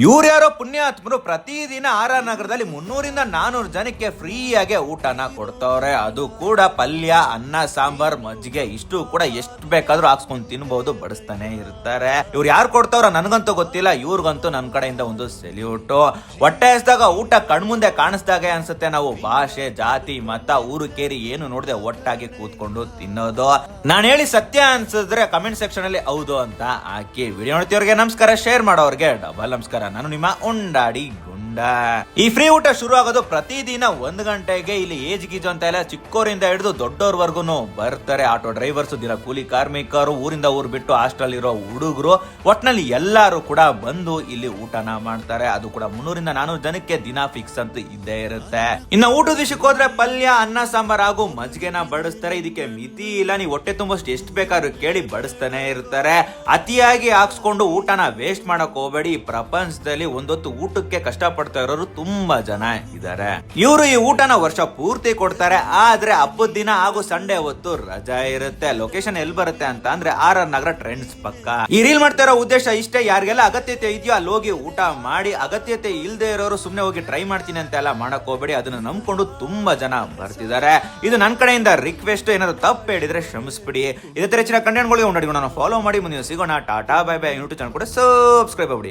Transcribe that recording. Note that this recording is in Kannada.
ಇವ್ರು ಯಾರೋ ಪುಣ್ಯಾತ್ಮರು ಪ್ರತಿದಿನ ಆರ್ ನಗರದಲ್ಲಿ 300-400 ಜನಕ್ಕೆ ಫ್ರೀಯಾಗೆ ಊಟನ ಕೊಡ್ತವ್ರೆ. ಅದು ಕೂಡ ಪಲ್ಯ, ಅನ್ನ, ಸಾಂಬಾರ್, ಮಜ್ಜಿಗೆ ಇಷ್ಟು ಕೂಡ ಎಷ್ಟು ಬೇಕಾದ್ರೂ ಹಾಕ್ಸ್ಕೊಂಡ್ ತಿನ್ಬಹುದು, ಬಡಿಸ್ತಾನೆ ಇರ್ತಾರೆ. ಇವ್ರು ಯಾರು ಕೊಡ್ತಾವ್ರ ನನ್ಗಂತೂ ಗೊತ್ತಿಲ್ಲ. ಇವ್ರಿಗಂತೂ ನನ್ ಕಡೆಯಿಂದ ಒಂದು ಸೆಲ್ಯೂಟ್. ಹೊಟ್ಟೆ ಹಸ್ದಾಗ ಊಟ ಕಣ್ಮುಂದೆ ಕಾಣಿಸ್ದಾಗೆ ಅನ್ಸುತ್ತೆ. ನಾವು ಭಾಷೆ, ಜಾತಿ, ಮತ, ಊರು ಕೇರಿ ಏನು ನೋಡದೆ ಒಟ್ಟಾಗಿ ಕೂತ್ಕೊಂಡು ತಿನ್ನೋದು. ನಾನು ಹೇಳಿ ಸತ್ಯ ಅನ್ಸಿದ್ರೆ ಕಮೆಂಟ್ ಸೆಕ್ಷನ್ ಅಲ್ಲಿ ಹೌದು ಅಂತ ಹಾಕಿ. ವಿಡಿಯೋ ನೋಡ್ತಿವ್ರಿಗೆ ನಮಸ್ಕಾರ, ಶೇರ್ ಮಾಡೋರ್ಗೆ ಡಬಲ್ ನಮಸ್ಕಾರ. ನಾನು ನಿಮ್ಮ ಉಂಡಾಡಿ ಗುಂಡ. ಈ ಫ್ರೀ ಊಟ ಶುರು ಆಗೋದು ಪ್ರತಿದಿನ 1 ಗಂಟೆಗೆ. ಇಲ್ಲಿ ಏಜ್ ಗೀಜ್ ಅಂತ ಇಲ್ಲ, ಚಿಕ್ಕೋರಿಂದ ಹಿಡಿದು ದೊಡ್ಡೋರ್ವರ್ಗುನು ಬರ್ತಾರೆ. ಆಟೋ ಡ್ರೈವರ್ಸ್, ದಿನ ಕೂಲಿ ಕಾರ್ಮಿಕರು, ಊರಿಂದ ಊರ್ ಬಿಟ್ಟು ಹಾಸ್ಟೆಲ್ ಇರೋ ಹುಡುಗರು, ಒಟ್ನಲ್ಲಿ ಎಲ್ಲಾರು ಕೂಡ ಬಂದು ಇಲ್ಲಿ ಊಟನ ಮಾಡ್ತಾರೆ. ಅದು ಕೂಡ 300-400 ಜನಕ್ಕೆ ದಿನ ಫಿಕ್ಸ್ ಅಂತ ಇದ್ದೇ ಇರುತ್ತೆ. ಇನ್ನು ಊಟದ ವಿಷಯಕ್ಕೆ ಹೋದ್ರೆ ಪಲ್ಯ, ಅನ್ನ, ಸಾಂಬಾರ್ ಹಾಗೂ ಮಜ್ಜಿಗೆನ ಬಡಿಸ್ತಾರೆ. ಇದಕ್ಕೆ ಮಿತಿ ಇಲ್ಲ, ನೀವು ಹೊಟ್ಟೆ ತುಂಬಷ್ಟು ಎಷ್ಟು ಬೇಕಾದ್ರೂ ಕೇಳಿ ಬಡಿಸ್ತಾನೆ ಇರ್ತಾರೆ. ಅತಿಯಾಗಿ ಹಾಕ್ಸ್ಕೊಂಡು ಊಟನ ವೇಸ್ಟ್ ಮಾಡಕ್ ಹೋಗ್ಬೇಡಿ. ಪ್ರಪಂಚದಲ್ಲಿ ಒಂದೊತ್ತು ಊಟಕ್ಕೆ ಕಷ್ಟಪಡ್ತಾ ಇರೋರು ತುಂಬಾ ಜನ ಇದ್ದಾರೆ. ಇವರು ಈ ಊಟನ ವರ್ಷ ಪೂರ್ತಿ ಕೊಡ್ತಾರೆ. ಆದ್ರೆ ಹಬ್ಬದ ದಿನ ಹಾಗೂ ಸಂಡೇ ಹೊತ್ತು ರಜಾ ಇರುತ್ತೆ. ಲೊಕೇಶನ್ ಎಲ್ಲಿ ಬರುತ್ತೆ ಅಂತ ಅಂದ್ರೆ ಆರ್ ನಗರ ಟ್ರೆಂಡ್ಸ್ ಪಕ್ಕ. ಈ ರೀಲ್ ಮಾಡ್ತಾ ಇರೋ ಉದ್ದೇಶ ಇಷ್ಟೇ. ಯಾರಿಗೆಲ್ಲ ಅಗತ್ಯತೆ ಇದೆಯೋ ಅಲ್ಲಿ ಹೋಗಿ ಊಟ ಮಾಡಿ. ಅಗತ್ಯತೆ ಇಲ್ಲದೆ ಇರೋರು ಸುಮ್ನೆ ಹೋಗಿ ಟ್ರೈ ಮಾಡ್ತೀನಿ ಅಂತ ಎಲ್ಲ ಮಾಡಕ್ ಹೋಗ್ಬೇಡಿ. ಅದನ್ನ ನಂಬ್ಕೊಂಡು ತುಂಬಾ ಜನ ಬರ್ತಿದ್ದಾರೆ. ಇದು ನನ್ನ ಕಡೆಯಿಂದ ರಿಕ್ವೆಸ್ಟ್. ಏನಾದ್ರು ತಪ್ಪು ಹೇಳಿದ್ರೆ ಕ್ಷಮಿಸ್ಬಿಡಿ. ಇದೇ ತರ ಹೆಚ್ಚಿನ ಕಂಟೆಂಟ್ಗಳಿಗೆ ನಾನು ಫಾಲೋ ಮಾಡಿ. ಮುಂದಿನ ಸಿಗೋಣ. Tata, bye bye. YouTube channel ಕೂಡ ಸಬ್ಸ್ಕ್ರೈಬ್ ಮಾಡಿ.